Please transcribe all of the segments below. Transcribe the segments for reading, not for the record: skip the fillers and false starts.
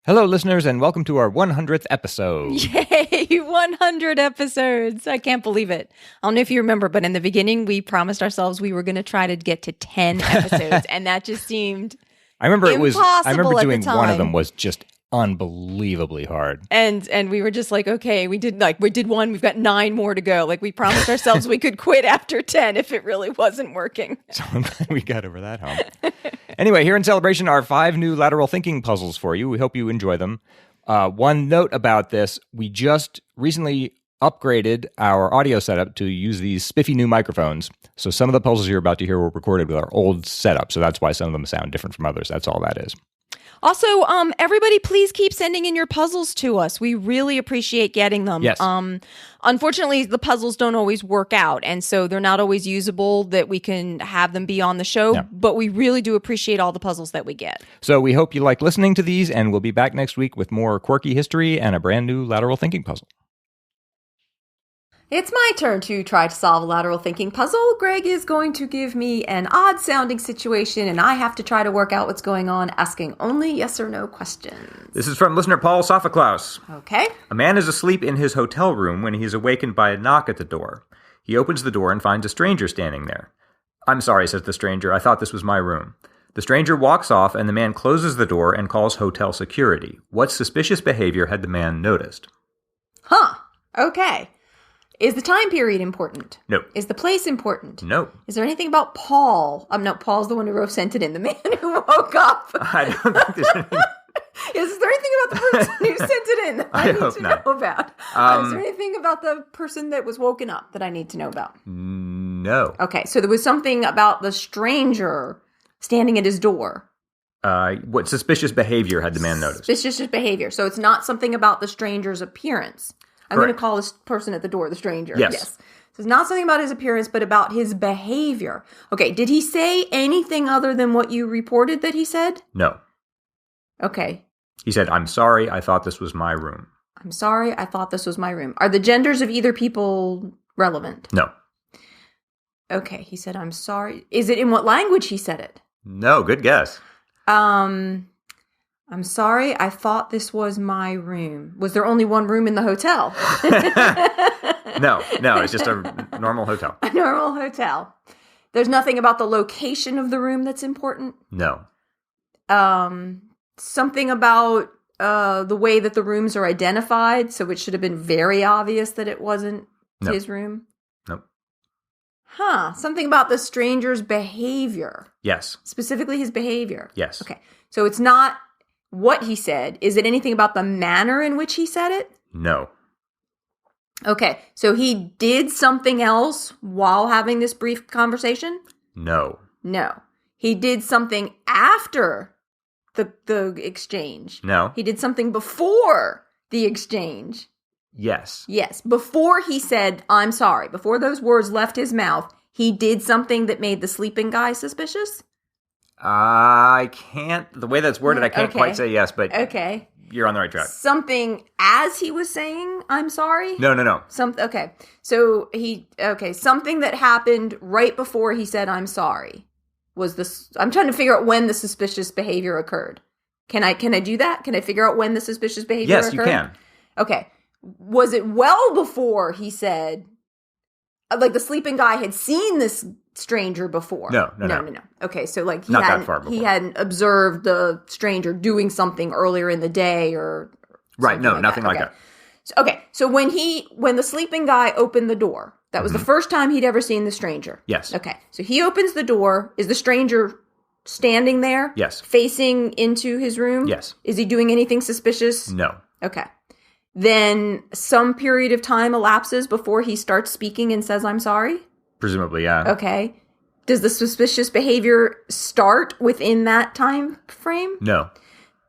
Hello, listeners, and welcome to our 100th episode. Yay, 100 episodes. I can't believe it. I don't know if you remember, but in the beginning, we promised ourselves we were going to try to get to 10 episodes, and that just seemed impossible I remember doing at the time. one of them was just unbelievably hard. And we were just like, okay, we did one, we've got 9 more to go. Like, we promised ourselves we could quit after 10 if it really wasn't working. So I'm glad we got over that hump. Anyway, here in celebration are 5 new lateral thinking puzzles for you. We hope you enjoy them. One note about this, we just recently upgraded our audio setup to use these spiffy new microphones. So some of the puzzles you're about to hear were recorded with our old setup. So that's why some of them sound different from others. That's all that is. Also, everybody, please keep sending in your puzzles to us. We really appreciate getting them. Yes. Unfortunately, the puzzles don't always work out, and so they're not always usable that we can have them be on the show, but we really do appreciate all the puzzles that we get. So we hope you like listening to these, and we'll be back next week with more quirky history and a brand new lateral thinking puzzle. It's my turn to try to solve a lateral thinking puzzle. Greg is going to give me an odd-sounding situation, and I have to try to work out what's going on, asking only yes or no questions. This is from listener Paul Sophocleous. Okay. A man is asleep in his hotel room when he is awakened by a knock at the door. He opens the door and finds a stranger standing there. "I'm sorry," says the stranger. "I thought this was my room." The stranger walks off, and the man closes the door and calls hotel security. What suspicious behavior had the man noticed? Okay. Is the time period important? No. Is the place important? No. Is there anything about Paul? No, Paul's the one who sent it in. The man who woke up. I don't think there's anything. Is there anything about the person who sent it in that I need to know about? Is there anything about the person that was woken up that I need to know about? No. Okay, so there was something about the stranger standing at his door. What suspicious behavior had the man noticed? Suspicious behavior. So it's not something about the stranger's appearance. I'm going to call this person at the door the stranger. Yes. So it's not something about his appearance, but about his behavior. Okay, did he say anything other than what you reported that he said? No. Okay. He said, "I'm sorry, I thought this was my room." I'm sorry, I thought this was my room. Are the genders of either people relevant? No. Okay, he said, "I'm sorry." Is it in what language he said it? No, good guess. I'm sorry, I thought this was my room. Was there only one room in the hotel? No, it's just a normal hotel. A normal hotel. There's nothing about the location of the room that's important? No. Something about the way that the rooms are identified, so it should have been very obvious that it wasn't his room? Nope. Something about the stranger's behavior. Yes. Specifically his behavior. Yes. Okay, so it's not what he said. Is it anything about the manner in which he said it? No. Okay, so he did something else while having this brief conversation? No. No. He did something after the exchange? No. He did something before the exchange? Yes. Yes. Before he said, "I'm sorry," before those words left his mouth, he did something that made the sleeping guy suspicious? I can't, the way that's worded, I can't quite say yes, but you're on the right track. Something as he was saying, "I'm sorry"? No. Okay. So something that happened right before he said, "I'm sorry." Was this, I'm trying to figure out when the suspicious behavior occurred. Can I do that? Can I figure out when the suspicious behavior occurred? Yes, you can. Okay. Was it well before he said, like the sleeping guy had seen this stranger before? No. Okay, so like he hadn't observed the stranger doing something earlier in the day or right? No, nothing like that. So when the sleeping guy opened the door, that was the first time he'd ever seen the stranger. Yes. Okay, so he opens the door. Is the stranger standing there? Yes. Facing into his room? Yes. Is he doing anything suspicious? No. Okay. Then some period of time elapses before he starts speaking and says, "I'm sorry"? Presumably, yeah. Okay. Does the suspicious behavior start within that time frame? No.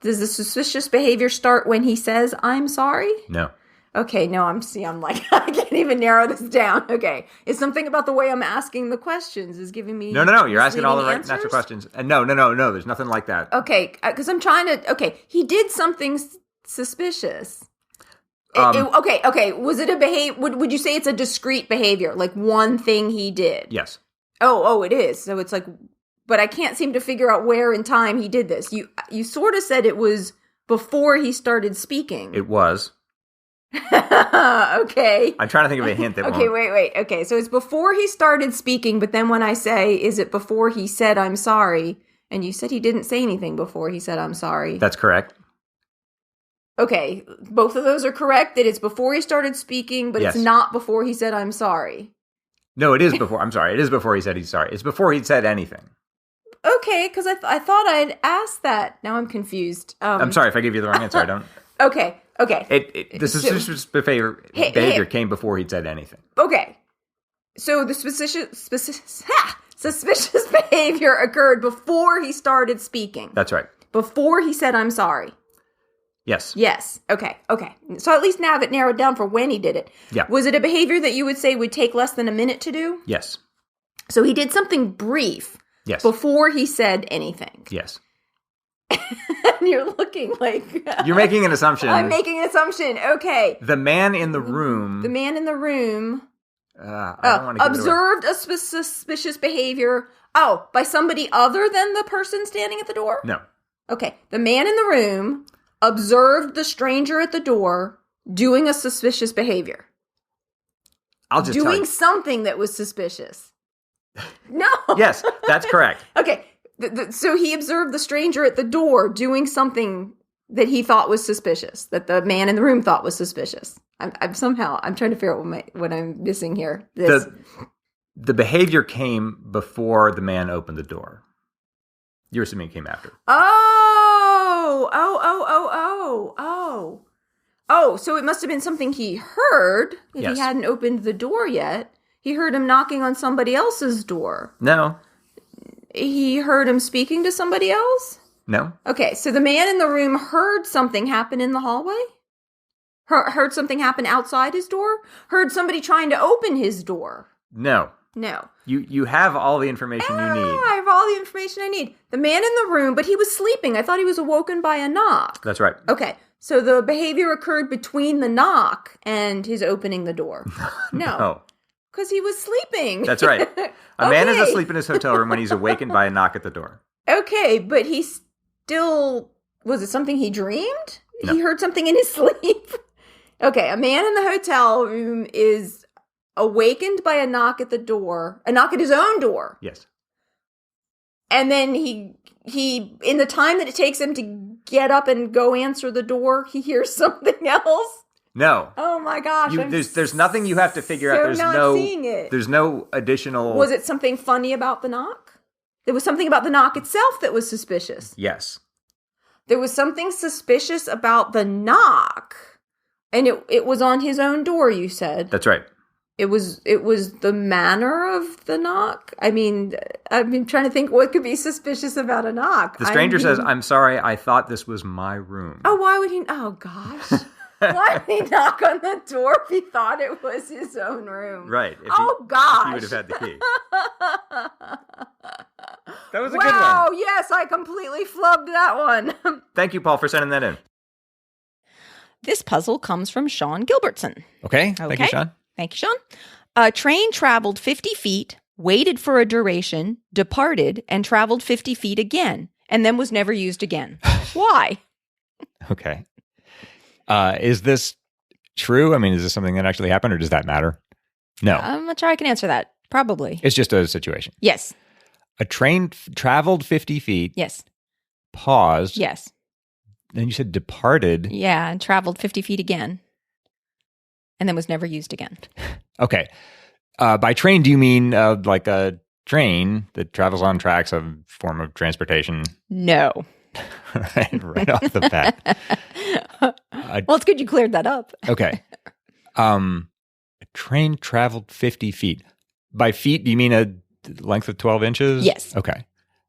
Does the suspicious behavior start when he says, "I'm sorry"? No. Okay, no, I'm like, I can't even narrow this down. Okay. It's something about the way I'm asking the questions is giving me No. You're asking all the right answers? natural questions. And no. There's nothing like that. Okay, because I'm trying to, he did something suspicious. Okay. Was it a behavior? Would you say it's a discrete behavior? Like one thing he did? Yes. Oh, it is. So it's like, but I can't seem to figure out where in time he did this. You sort of said it was before he started speaking. It was. Okay. I'm trying to think of a hint that Okay, won't. wait. Okay, so it's before he started speaking, but then when I say, is it before he said, I'm sorry? And you said he didn't say anything before he said, I'm sorry. That's correct. Okay, both of those are correct, that it's before he started speaking, but Yes. it's not before he said, I'm sorry. No, it is before. I'm sorry. It is before he said he's sorry. It's before he'd said anything. Okay, because I thought I'd asked that. Now I'm confused. I'm sorry if I give you the wrong answer. I don't. Okay. The suspicious behavior came before he'd said anything. Okay. So the suspicious behavior occurred before he started speaking. That's right. Before he said, I'm sorry. Yes. Yes. Okay. So at least now have it narrowed down for when he did it. Yeah. Was it a behavior that you would say would take less than a minute to do? Yes. So he did something brief Yes. before he said anything. Yes. And you're looking like... You're making an assumption. I'm making an assumption. Okay. The man in the room. The man in the room... I don't want to observed a suspicious behavior. Oh, by somebody other than the person standing at the door? No. Okay. The man in the room observed the stranger at the door doing a suspicious behavior. I'll just tell doing you. something that was suspicious. No. Yes, that's correct. Okay. So he observed the stranger at the door doing something that he thought was suspicious, that the man in the room thought was suspicious. I'm trying to figure out what I'm missing here. The behavior came before the man opened the door. You're assuming it came after. Oh, so it must have been something he heard if Yes. he hadn't opened the door yet. He heard him knocking on somebody else's door. No. He heard him speaking to somebody else? No. Okay, so the man in the room heard something happen in the hallway? Heard something happen outside his door? Heard somebody trying to open his door? No. No. You have all the information you need. I have all the information I need. The man in the room, but he was sleeping. I thought he was awoken by a knock. That's right. Okay, so the behavior occurred between the knock and his opening the door. No. Because he was sleeping. That's right. A man is asleep in his hotel room when he's awakened by a knock at the door. Okay, but he still... Was it something he dreamed? No. He heard something in his sleep? Okay, a man in the hotel room is awakened by a knock at the door, a knock at his own door. Yes. And then he in the time that it takes him to get up and go answer the door, he hears something else. No. Oh my gosh. There's nothing you have to figure out. There's seeing it. There's no additional. Was it something funny about the knock? There was something about the knock itself that was suspicious. Yes. There was something suspicious about the knock. And it was on his own door, you said. That's right. It was the manner of the knock. I mean, I've been trying to think what could be suspicious about a knock. The stranger says, "I'm sorry, I thought this was my room." Oh, why would he? Oh, gosh. Why would he knock on the door if he thought it was his own room? Right. Gosh. He would have had the key. That was a wow, good one. Yes, I completely flubbed that one. Thank you, Paul, for sending that in. This puzzle comes from Sean Gilbertson. Okay. Thank you, Sean. Thank you, Sean. A train traveled 50 feet, waited for a duration, departed, and traveled 50 feet again, and then was never used again. Why? Okay. Is this true? I mean, is this something that actually happened, or does that matter? No. I'm not sure I can answer that. Probably. It's just a situation. Yes. A train traveled 50 feet. Yes. Paused. Yes. Then you said departed. Yeah, and traveled 50 feet again, and then was never used again. Okay. By train, do you mean like a train that travels on tracks, a form of transportation? No. right off the bat. Well, it's good you cleared that up. Okay. A train traveled 50 feet. By feet, do you mean a length of 12 inches? Yes. Okay.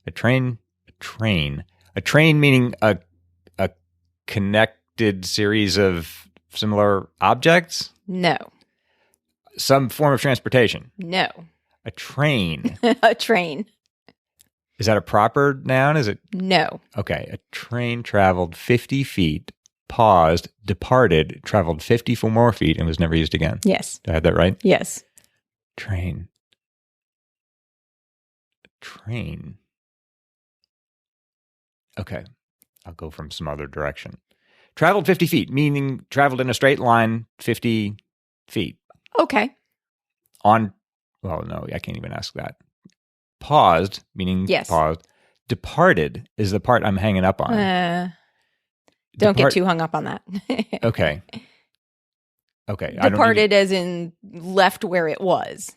A train meaning a connected series of similar objects? No. Some form of transportation? No. A train. A train. Is that a proper noun? Is it? No. Okay. A train traveled 50 feet, paused, departed, traveled 54 more feet, and was never used again. Yes. Did I have that right? Yes. Train. Okay. I'll go from some other direction. Traveled 50 feet, meaning traveled in a straight line 50 feet. Okay. Well, no, I can't even ask that. Paused, meaning Yes. paused. Departed is the part I'm hanging up on. Don't get too hung up on that. Okay. Okay. Departed as in left where it was.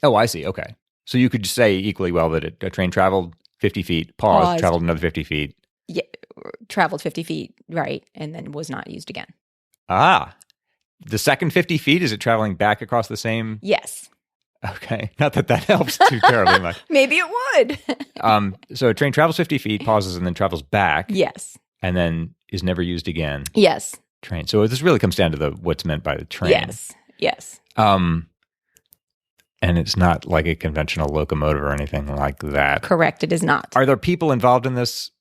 Oh, I see. Okay. So you could say equally well that a train traveled 50 feet, paused, traveled another 50 feet. Yeah, traveled 50 feet, right, and then was not used again. Ah. The second 50 feet, is it traveling back across the same? Yes. Okay. Not that helps too terribly much. Maybe it would. So a train travels 50 feet, pauses, and then travels back. Yes. And then is never used again. Yes. Train. So this really comes down to what's meant by the train. Yes. Yes. And it's not like a conventional locomotive or anything like that. Correct. It is not. Are there people involved in this?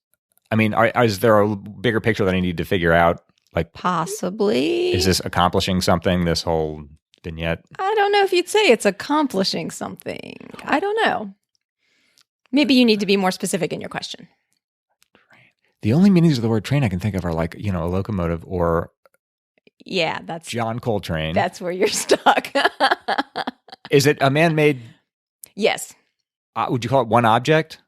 I mean, is there a bigger picture that I need to figure out? Like, possibly. Is this accomplishing something, this whole vignette? I don't know if you'd say it's accomplishing something. I don't know. Maybe you need to be more specific in your question. The only meanings of the word train I can think of are like, a locomotive or that's John Coltrane. That's where you're stuck. Is it a man-made? Yes. Would you call it one object?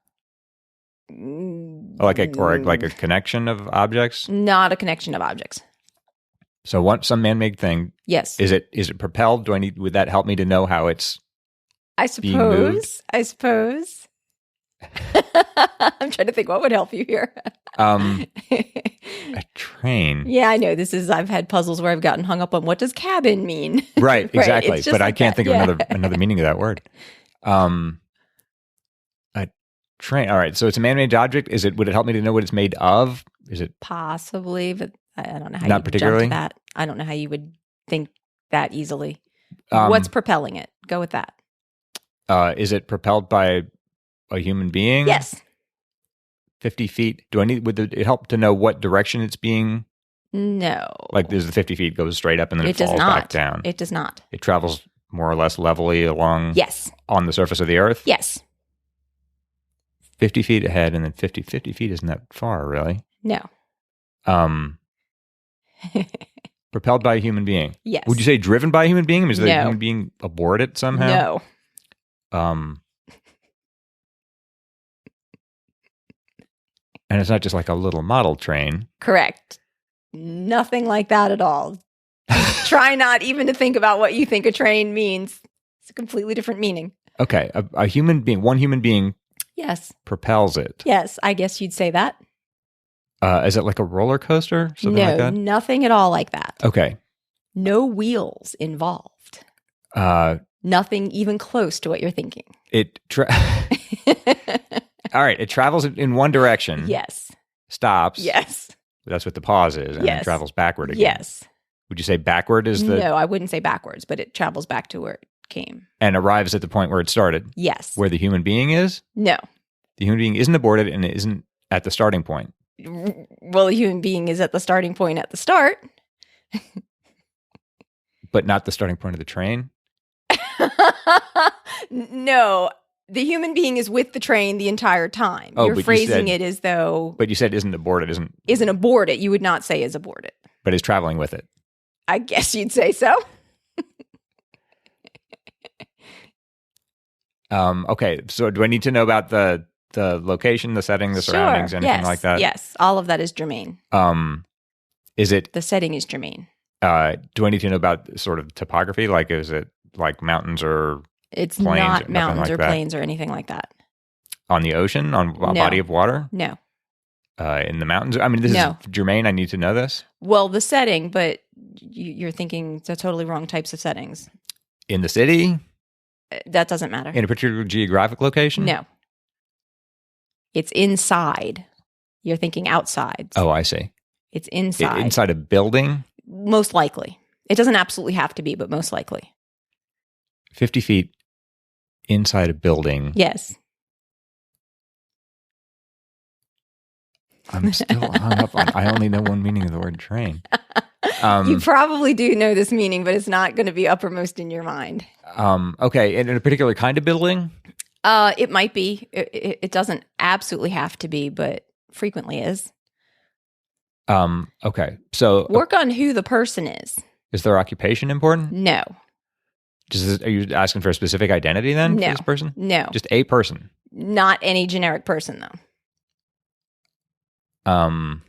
Or like a connection of objects? Not a connection of objects. So some man-made thing. Yes. Is it propelled? Would that help me to know how it's being moved? I suppose. I'm trying to think what would help you here. A train. Yeah, I know. I've had puzzles where I've gotten hung up on what does cabin mean? Right, exactly. Right, but I can't think of another meaning of that word. A train. All right. So it's a man-made object. Would it help me to know what it's made of? Is it possibly? But I don't know how not you particularly would jump to that. I don't know how you would think that easily. What's propelling it? Go with that. Is it propelled by a human being? Yes. 50 feet. Would it help to know what direction it's being? No. Like, does the 50 feet goes straight up and then it does falls not. back down? It does not. It travels more or less levelly along. Yes. On the surface of the earth. Yes. 50 feet ahead, and then 50 feet isn't that far, really. No. Propelled by a human being. Yes. Would you say driven by a human being? Is the No. human being aboard it somehow? No. And it's not just like a little model train. Correct. Nothing like that at all. Try not even to think about what you think a train means. It's a completely different meaning. Okay. A human being, one human being. Yes. Propels it. Yes, I guess you'd say that. Is it like a roller coaster? Something like that? Nothing at all like that. Okay. No wheels involved. Nothing even close to what you're thinking. All right. It travels in one direction. Yes. Stops. Yes. That's what the pause is. And yes. Then travels backward again. Yes. Would you say backward is the... No, I wouldn't say backwards, but it travels back to where it came. And arrives at the point where it started? Yes. Where the human being is? No. The human being isn't aborted and it isn't at the starting point. Well, the human being is at the starting point at the start. But not the starting point of the train? No. The human being is with the train the entire time. You're phrasing it as though... But you said isn't aborted, isn't aborted. You would not say is aborted. But is traveling with it. I guess you'd say so. Okay, so do I need to know about the location, the setting, the surroundings, anything like that? Yes, all of that is germane. Is it... The setting is germane. Do I need to know about sort of topography? Like, is it like mountains or... It's plains, not mountains like or plains or anything like that. On the ocean? On a body of water? No. In the mountains? I mean, this is germane. I need to know this. Well, the setting, but you're thinking the totally wrong types of settings. In the city? That doesn't matter. In a particular geographic location? No. It's inside. You're thinking outside. Oh, I see. It's inside. Inside a building? Most likely. It doesn't absolutely have to be, but most likely. 50 feet inside a building. Yes. I'm still hung up on, I only know one meaning of the word train. You probably do know this meaning, but it's not going to be uppermost in your mind. Okay. And in a particular kind of building? It might be. It doesn't absolutely have to be, but frequently is. Okay. So Work on who the person is their occupation important? No. Are you asking for a specific identity then No. for this person? No. Just a person. Not any generic person, though.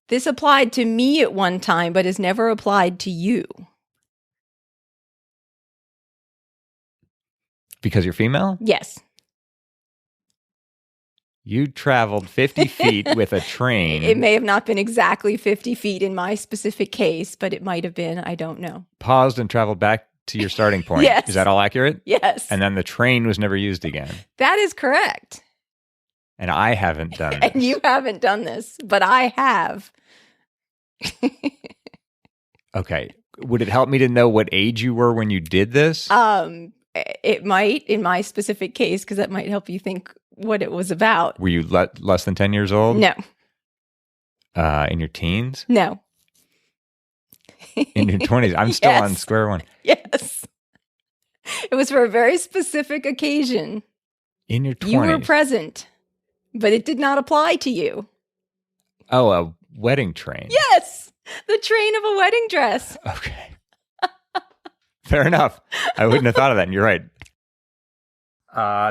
This applied to me at one time, but has never applied to you. Because you're female? Yes. You traveled 50 feet with a train. It may have not been exactly 50 feet in my specific case, but it might have been. I don't know. Paused and traveled back to your starting point. Yes. Is that all accurate? Yes. And then the train was never used again. That is correct. And I haven't done this. And you haven't done this, but I have. Okay. Would it help me to know what age you were when you did this? It might in my specific case, because that might help you think what it was about. Were you less than 10 years old? No. In your teens? No. In your 20s? I'm still Yes. on square one. Yes. It was for a very specific occasion. In your 20s? You were present, but it did not apply to you. Oh, a wedding train. Yes. The train of a wedding dress. Okay. Fair enough. I wouldn't have thought of that, and you're right.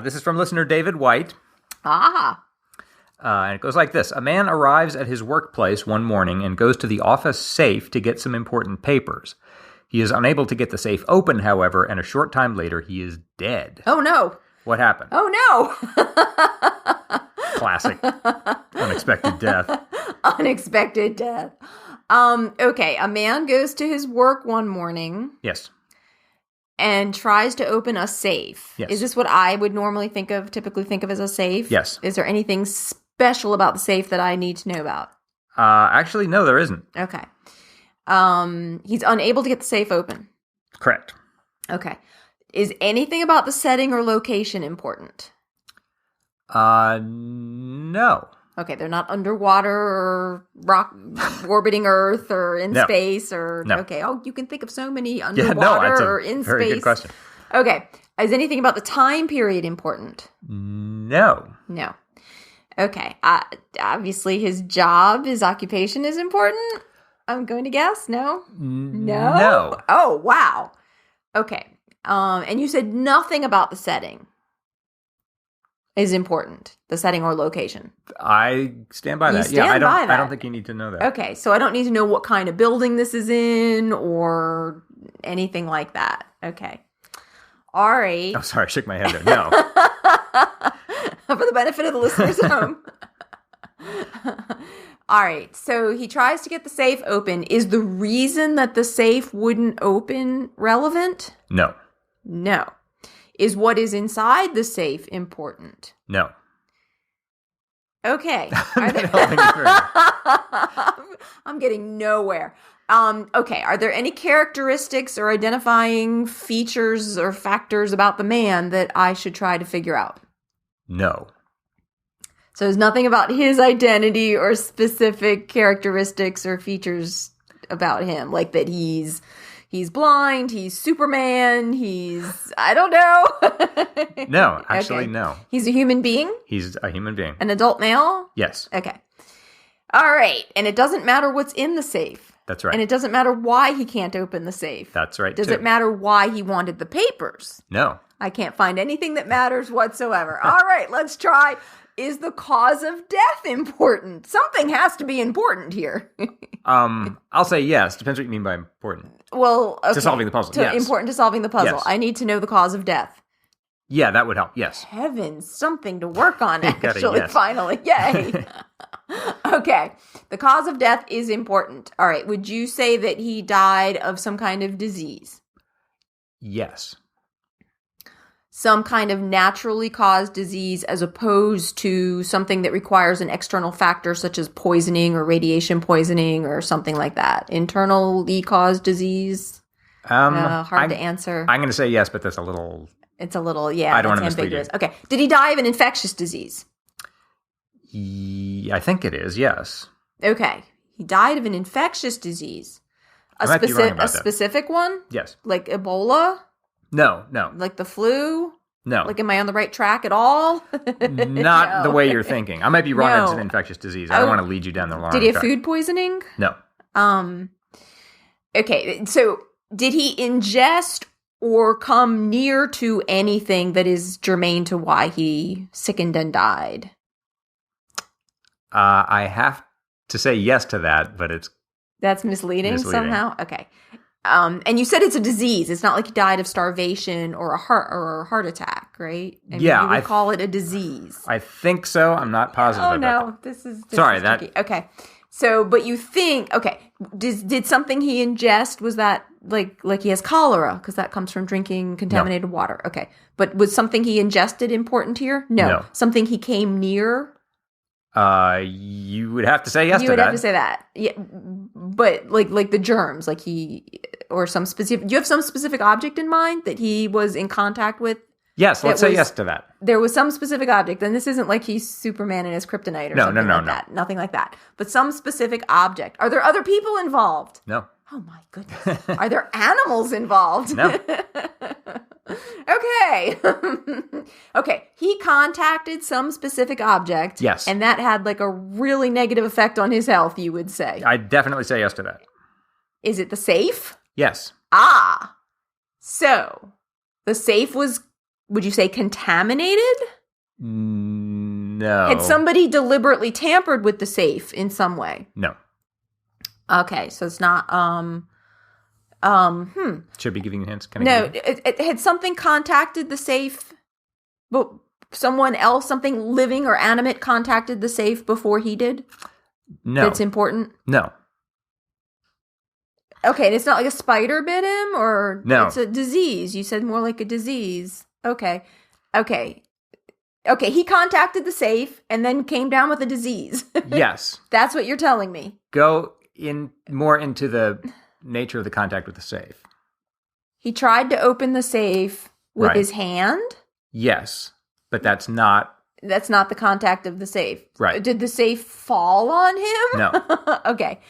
This is from listener David White. Ah. And it goes like this. A man arrives at his workplace one morning and goes to the office safe to get some important papers. He is unable to get the safe open, however, and a short time later, he is dead. Oh, no. What happened? Oh, no. Classic. Unexpected death. Unexpected death. Okay. A man goes to his work one morning. Yes. And tries to open a safe. Yes. Is this what I would normally typically think of as a safe? Yes. Is there anything special about the safe that I need to know about? Actually, no, there isn't. Okay. He's unable to get the safe open. Correct. Okay. Is anything about the setting or location important? No. Okay, they're not underwater or orbiting Earth or in space or... No. Okay, you can think of so many underwater or in very space. Good question. Okay, is anything about the time period important? No. No. Okay, obviously his occupation is important? I'm going to guess, no? No. Oh, wow. Okay, and you said nothing about the setting is important, the setting or location. I stand by that. I don't think you need to know that. Okay, so I don't need to know what kind of building this is in or anything like that. Okay. All right. Oh, sorry, I shook my head there. No. For the benefit of the listeners at home. All right, so he tries to get the safe open. Is the reason that the safe wouldn't open relevant? No. No. Is what is inside the safe important? No. Okay. I'm getting nowhere. Okay. Are there any characteristics or identifying features or factors about the man that I should try to figure out? No. So there's nothing about his identity or specific characteristics or features about him, like that he's blind, he's Superman, I don't know. No, actually, okay. No. He's a human being? He's a human being. An adult male? Yes. Okay. All right. And it doesn't matter what's in the safe. That's right. And it doesn't matter why he can't open the safe. That's right, Does too. it matter why he wanted the papers? No. I can't find anything that matters whatsoever. All right, let's try. Is the cause of death important? Something has to be important here. I'll say yes. Depends what you mean by important. Well, okay. To solving the puzzle, yes. Important to solving the puzzle. Yes. I need to know the cause of death. Yeah, that would help. Yes. Heavens, something to work on, actually, yes. finally. Yay. Okay. The cause of death is important. All right. Would you say that he died of some kind of disease? Yes. Some kind of naturally caused disease as opposed to something that requires an external factor such as poisoning or radiation poisoning or something like that. Internally caused disease? Hard to answer. I'm going to say yes, but that's a little... It's a little, yeah, I don't want to ambiguous. mislead you. Okay. Did he die of an infectious disease? I think it is, yes. Okay. He died of an infectious disease. I might be wrong about that. Specific one? Yes. Like Ebola? No. Like the flu? No. Like, am I on the right track at all? Not the way you're thinking. I might be wrong. No. It's an infectious disease. I don't want to lead you down the wrong track. Did he have food poisoning? No. Okay, so did he ingest or come near to anything that is germane to why he sickened and died? I have to say yes to that, but That's misleading. Somehow? Okay. And you said it's a disease. It's not like he died of starvation or a heart attack, right? I mean, Yeah, you would call it a disease. I think so. I'm not positive about that. Oh, no. This is Sorry. Okay. So, but you think, okay, did something he ingest, was that like he has cholera? Because that comes from drinking contaminated water. Okay. But was something he ingested important here? No. Something he came near? You would have to say yes to that. You would have to say that. Yeah. But like the germs, like or some specific, do you have some specific object in mind that he was in contact with? Yes, let's say yes to that. There was some specific object, and this isn't like he's Superman and his kryptonite or something like that. Nothing like that. But some specific object. Are there other people involved? No. Oh my goodness. Are there animals involved? No. Okay. Okay. He contacted some specific object. Yes. And that had like a really negative effect on his health, you would say. I definitely say yes to that. Is it the safe? Yes. So the safe was, would you say, contaminated? No. Had somebody deliberately tampered with the safe in some way? No. Okay, so it's not, Should be giving you hints. It had something contacted the safe, but someone else, something living or animate contacted the safe before he did? No. That's important? No. Okay, and it's not like a spider bit him, or no. It's a disease. You said more like a disease. Okay, he contacted the safe and then came down with a disease. Yes. That's what you're telling me. Go in more into the nature of the contact with the safe. He tried to open the safe with his hand? Yes, but that's not the contact of the safe. Right. Did the safe fall on him? No. Okay.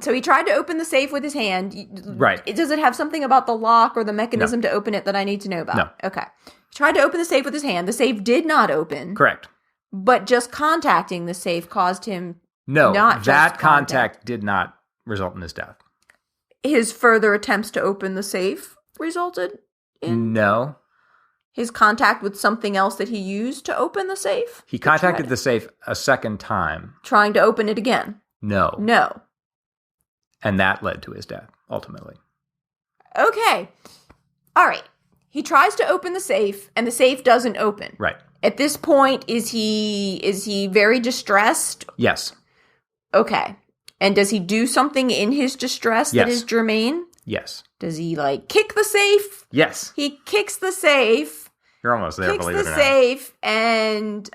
So he tried to open the safe with his hand. Right. Does it have something about the lock or the mechanism to open it that I need to know about? No. Okay. He tried to open the safe with his hand. The safe did not open. Correct. But just contacting the safe caused him that contact did not result in his death. His further attempts to open the safe resulted in? No. His contact with something else that he used to open the safe? He contacted the safe a second time. Trying to open it again? No. And that led to his death, ultimately. Okay. All right. He tries to open the safe, and the safe doesn't open. Right. At this point, is he very distressed? Yes. Okay. And does he do something in his distress that is germane? Yes. Does he, kick the safe? Yes. He kicks the safe. You're almost there, believe it or not. Kicks the safe and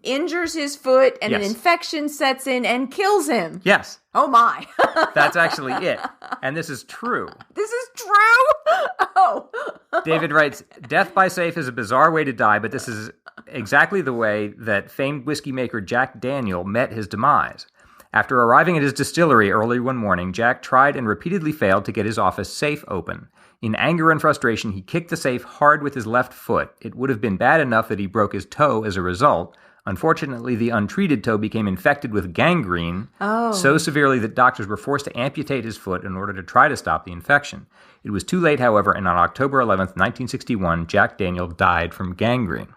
injures his foot, and an infection sets in and kills him. Yes. Oh, my. That's actually it. And this is true. This is true? Oh. David writes, death by safe is a bizarre way to die, but this is exactly the way that famed whiskey maker Jack Daniel met his demise. After arriving at his distillery early one morning, Jack tried and repeatedly failed to get his office safe open. In anger and frustration, he kicked the safe hard with his left foot. It would have been bad enough that he broke his toe as a result. Unfortunately, the untreated toe became infected with gangrene so severely that doctors were forced to amputate his foot in order to try to stop the infection. It was too late, however, and on October 11th, 1961, Jack Daniel died from gangrene.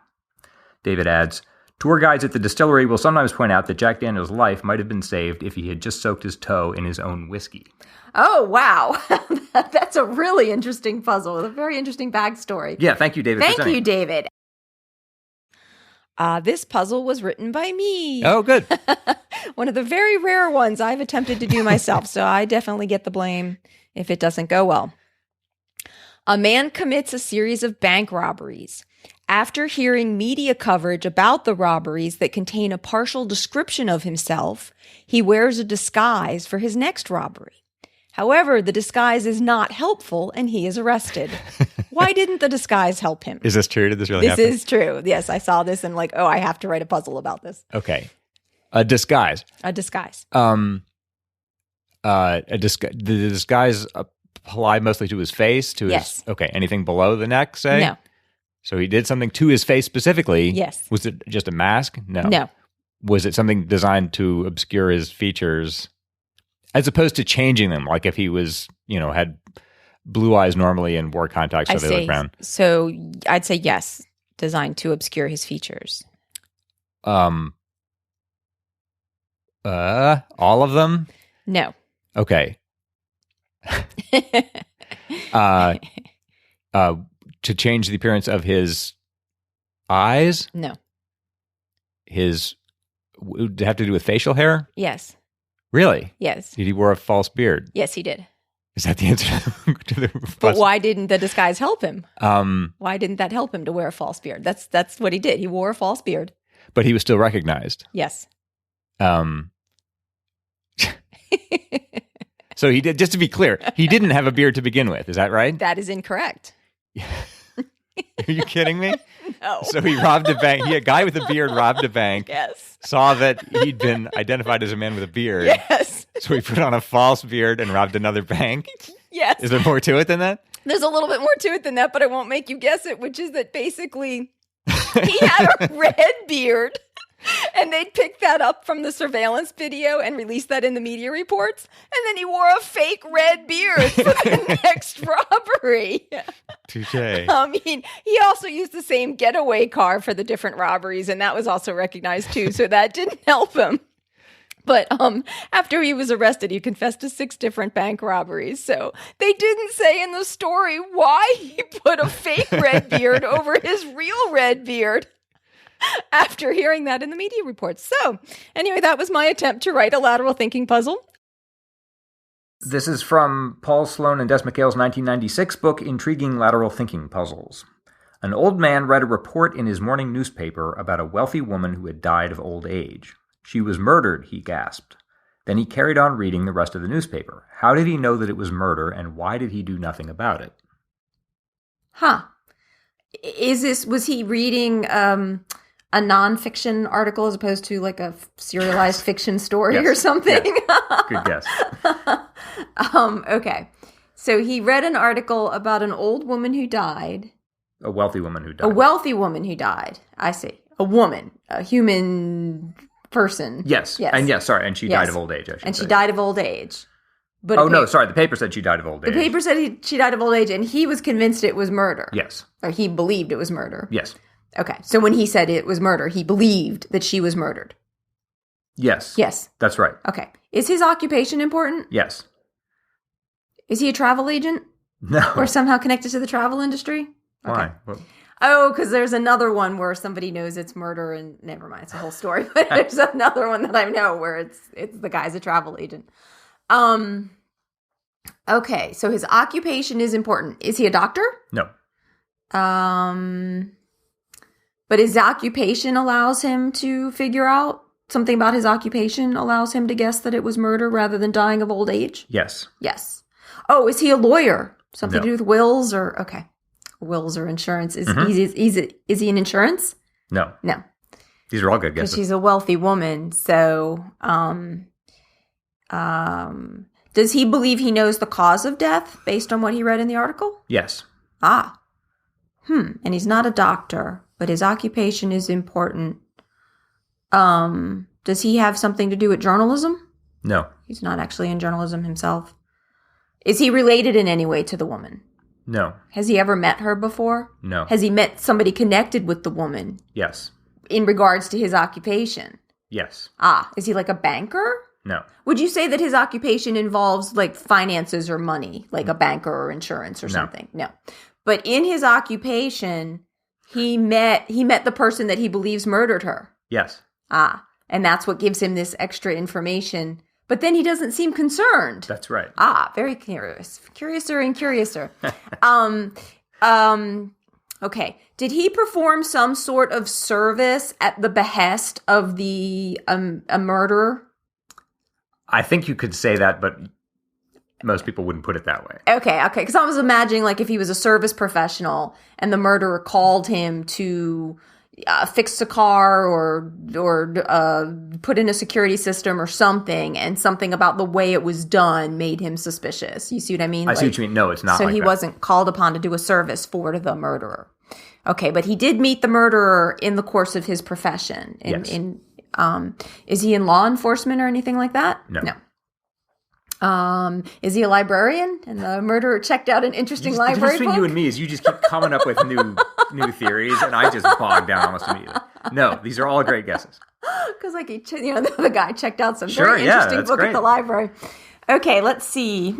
David adds, tour guides at the distillery will sometimes point out that Jack Daniel's life might have been saved if he had just soaked his toe in his own whiskey. Oh, wow. That's a really interesting puzzle with a very interesting backstory. Yeah, thank you, David. Thank you, David. This puzzle was written by me. Oh, good. One of the very rare ones I've attempted to do myself, so I definitely get the blame if it doesn't go well. A man commits a series of bank robberies. After hearing media coverage about the robberies that contain a partial description of himself, he wears a disguise for his next robbery. However, the disguise is not helpful and he is arrested. Why didn't the disguise help him? Is this true? Did this really happen? This is true. Yes, I saw this and I have to write a puzzle about this. Okay. A disguise. A disguise. The disguise apply mostly to his face? Yes. Okay. Anything below the neck, say? No. So he did something to his face specifically. Yes. Was it just a mask? No. No. Was it something designed to obscure his features as opposed to changing them? Like if he was, had blue eyes normally and wore contacts so they look brown. So I'd say yes, designed to obscure his features. All of them? No. Okay. To change the appearance of his eyes? No. Would it have to do with facial hair? Yes. Really? Yes. Did he wear a false beard? Yes, he did. Is that the answer to the But why didn't the disguise help him? Um, Why didn't that help him to wear a false beard? That's what he did. He wore a false beard. but he was still recognized. Yes. So he did, just to be clear, he didn't have a beard to begin with. Is that right? That is incorrect. Are you kidding me? No. So he robbed a bank. A guy with a beard robbed a bank. Yes. Saw that he'd been identified as a man with a beard. Yes. So he put on a false beard and robbed another bank. Yes. Is there more to it than that? There's a little bit more to it than that, but I won't make you guess it, which is that basically he had a red beard. And they'd pick that up from the surveillance video and release that in the media reports. And then he wore a fake red beard for the next robbery. Touche. I mean, he also used the same getaway car for the different robberies, and that was also recognized too. So that didn't help him. But after he was arrested, he confessed to 6 different bank robberies. So they didn't say in the story why he put a fake red beard over his real red beard. After hearing that in the media reports. So, anyway, that was my attempt to write a lateral thinking puzzle. This is from Paul Sloane and Des MacHale's 1996 book, Intriguing Lateral Thinking Puzzles. An old man read a report in his morning newspaper about a wealthy woman who had died of old age. She was murdered, he gasped. Then he carried on reading the rest of the newspaper. How did he know that it was murder, and why did he do nothing about it? Huh. Was he reading a nonfiction article as opposed to like a serialized fiction story or something? Yes. Good guess. Okay. So he read an article about an old woman who died. A wealthy woman who died. A wealthy woman who died. I see. A woman. A human person. Yes. And and she died of old age, I should say. She died of old age. But the paper said she died of old age. The paper said she died of old age, and he was convinced it was murder. Yes. Or he believed it was murder. Yes. Okay. So when he said it was murder, he believed that she was murdered. Yes. Yes. That's right. Okay. Is his occupation important? Yes. Is he a travel agent? No. Or somehow connected to the travel industry? Why? Okay. Oh, because there's another one where somebody knows it's murder, and never mind, it's a whole story. But there's another one that I know where it's the guy's a travel agent. Okay, so his occupation is important. Is he a doctor? No. But his occupation allows him to figure out something about his occupation allows him to guess that it was murder rather than dying of old age? Yes. Yes. Oh, is he a lawyer? Something No. to do with wills or okay. Wills or insurance. Is he in insurance? No. No. These are all good Because guesses. she's a wealthy woman. So does he believe he knows the cause of death based on what he read in the article? Yes. Ah. And he's not a doctor, but his occupation is important. Does he have something to do with journalism? No. He's not actually in journalism himself. Is he related in any way to the woman? No. Has he ever met her before? No. Has he met somebody connected with the woman Yes. in regards to his occupation? Yes. Ah, is he like a banker? No. Would you say that his occupation involves like finances or money, like a banker or insurance or No. something? No. But in his occupation, he met the person that he believes murdered her. Yes. Ah, and that's what gives him this extra information. But then he doesn't seem concerned. That's right. Ah, very curious. Curiouser and curiouser. Okay. Did he perform some sort of service at the behest of the a murderer? I think you could say that, but most people wouldn't put it that way. Okay. Because I was imagining like if he was a service professional and the murderer called him to fix a car or put in a security system or something, and something about the way it was done made him suspicious. You see what I mean? I see what you mean. No, it's not so like he that. wasn't called upon to do a service for the murderer. Okay, but he did meet the murderer in the course of his profession. Yes. Is he in law enforcement or anything like that? No. Is he a librarian? And the murderer checked out an interesting library The difference between book? you and me is you just keep coming up with new theories, and I just bog down almost immediately. No, these are all great guesses. Because the guy checked out some Sure, very yeah, interesting that's book great. at the library. Okay, let's see.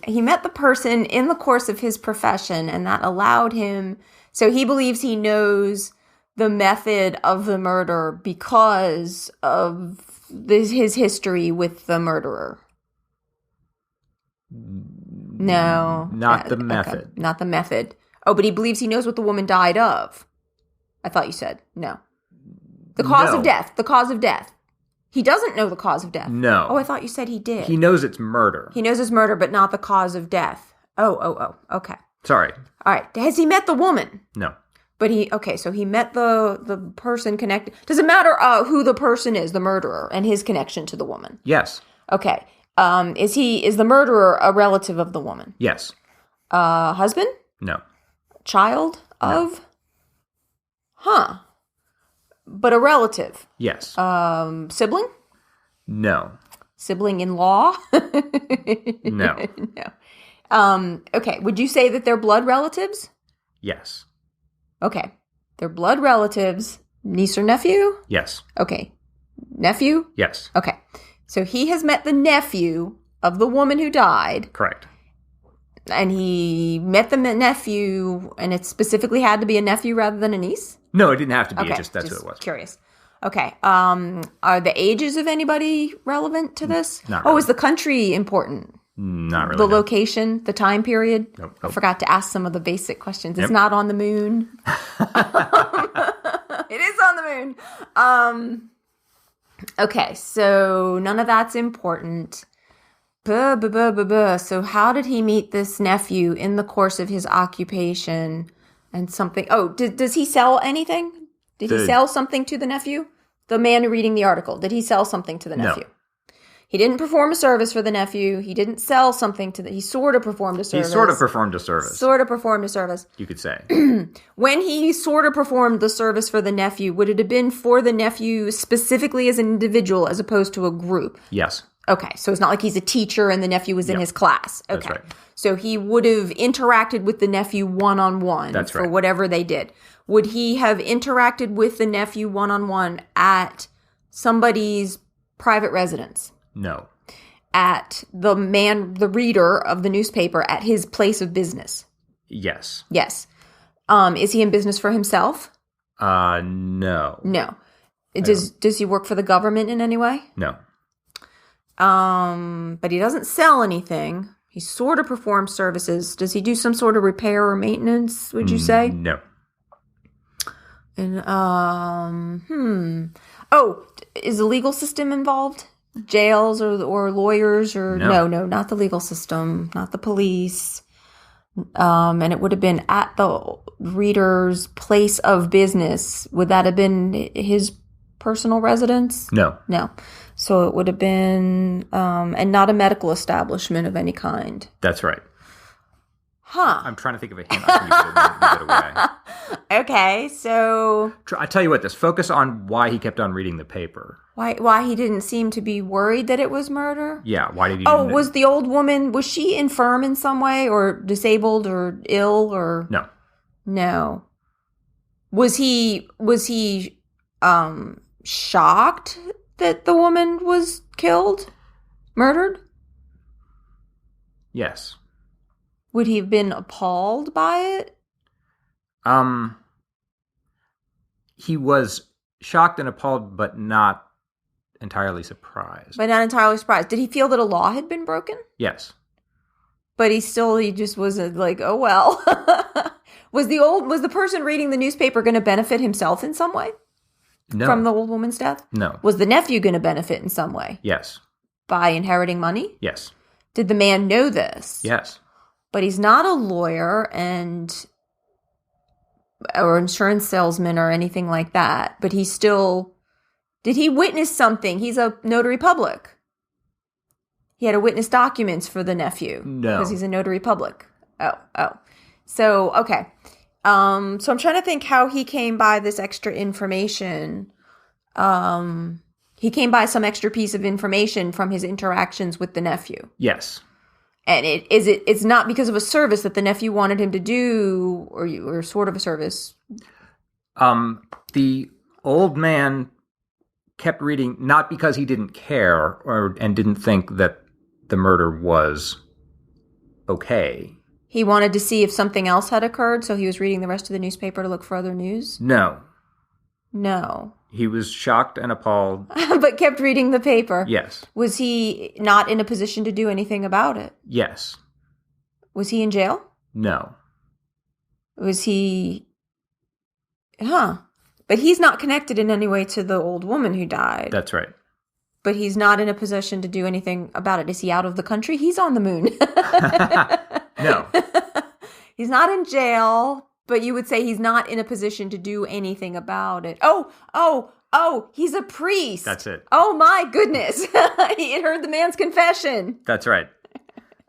He met the person in the course of his profession, and that allowed him. So he believes he knows the method of the murder because of his history with the murderer. No. Not the method. Okay, not the method. Oh, but he believes he knows what the woman died of. I thought you said no. The cause of death. The cause of death. He doesn't know the cause of death. No. Oh, I thought you said he did. He knows it's murder. He knows it's murder, but not the cause of death. Oh. Okay. Sorry. All right. Has he met the woman? No. But so he met the person connected. Does it matter who the person is, the murderer, and his connection to the woman? Yes. Okay. Is the murderer a relative of the woman? Yes. Husband? No. Child of? Huh. But a relative? Yes. Sibling? No. Sibling in law? No. No. Okay. Would you say that they're blood relatives? Yes. Okay. They're blood relatives. Niece or nephew? Yes. Okay. Nephew? Yes. Okay. So he has met the nephew of the woman who died. Correct. And he met the nephew, and it specifically had to be a nephew rather than a niece? No, it didn't have to be. Okay. That's who it was. Curious. Okay. Are the ages of anybody relevant to this? Not Oh, really. is the country important? Not really. The no. location, the time period? Nope. I forgot to ask some of the basic questions. It's Yep. not on the moon. It is on the moon. Okay, so none of that's important. So how did he meet this nephew in the course of his occupation and something? Oh, does he sell anything? Did he sell something to the nephew? The man reading the article, did he sell something to the nephew? He didn't perform a service for the nephew. He didn't sell something to he sort of performed a service. He sort of performed a service. Sort of performed a service. You could say. When he sort of performed the service for the nephew, would it have been for the nephew specifically as an individual as opposed to a group? Yes. Okay, so it's not like he's a teacher and the nephew was in his class. Okay. That's right. So he would have interacted with the nephew one-on-one That's for right. whatever they did. Would he have interacted with the nephew one-on-one at somebody's private residence? No. At the reader of the newspaper at his place of business? Yes. Yes. Is he in business for himself? No. No. Does he work for the government in any way? No. But he doesn't sell anything. He sort of performs services. Does he do some sort of repair or maintenance, would you say? No. And Oh, is the legal system involved? Jails or lawyers or no, not the legal system, not the police. And it would have been at the reader's place of business. Would that have been his personal residence? No. No. So it would have been, and not a medical establishment of any kind. That's right. Huh. I'm trying to think of a hint. I can give it away. Okay, so I tell you what, just focus on why he kept on reading the paper. why he didn't seem to be worried that it was murder? Yeah, why did he? Oh, was the old woman, was she infirm in some way or disabled or ill or? No. No. Was he shocked that the woman was killed? Murdered? Yes. Would he have been appalled by it? He was shocked and appalled, but not entirely surprised. But not entirely surprised. Did he feel that a law had been broken? Yes. But he just wasn't like, oh well. Was the person reading the newspaper going to benefit himself in some way? No. From the old woman's death? No. Was the nephew going to benefit in some way? Yes. By inheriting money? Yes. Did the man know this? Yes. But he's not a lawyer or insurance salesman or anything like that. But he still, did he witness something? He's a notary public. He had to witness documents for the nephew. No. Because he's a notary public. Oh. So, okay. So I'm trying to think how he came by this extra information. He came by some extra piece of information from his interactions with the nephew. Yes. And it's not because of a service that the nephew wanted him to do, or sort of a service. The old man kept reading, not because he didn't care and didn't think that the murder was okay. He wanted to see if something else had occurred, so he was reading the rest of the newspaper to look for other news? No. No. He was shocked and appalled. But kept reading the paper? Yes. Was he not in a position to do anything about it? Yes. Was he in jail? No. Was he... But he's not connected in any way to the old woman who died. That's right. But he's not in a position to do anything about it. Is he out of the country? He's on the moon. No. He's not in jail, but you would say he's not in a position to do anything about it. Oh, he's a priest. That's it. Oh, my goodness. He had heard the man's confession. That's right.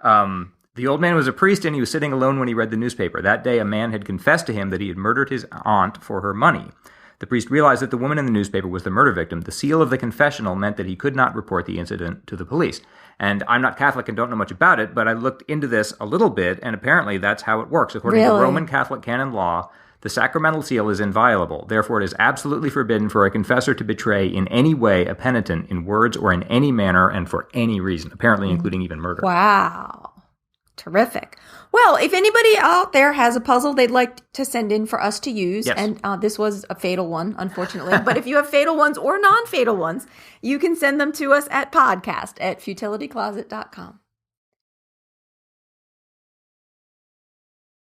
The old man was a priest, and he was sitting alone when he read the newspaper. That day, a man had confessed to him that he had murdered his aunt for her money. The priest realized that the woman in the newspaper was the murder victim. The seal of the confessional meant that he could not report the incident to the police. And I'm not Catholic and don't know much about it, but I looked into this a little bit, and apparently that's how it works. According to Roman Catholic canon law, the sacramental seal is inviolable. Therefore, it is absolutely forbidden for a confessor to betray in any way a penitent in words or in any manner and for any reason, apparently including even murder. Wow. Terrific. Well, if anybody out there has a puzzle they'd like to send in for us to use, yes. And this was a fatal one, unfortunately, but if you have fatal ones or non-fatal ones, you can send them to us at podcast@futilitycloset.com.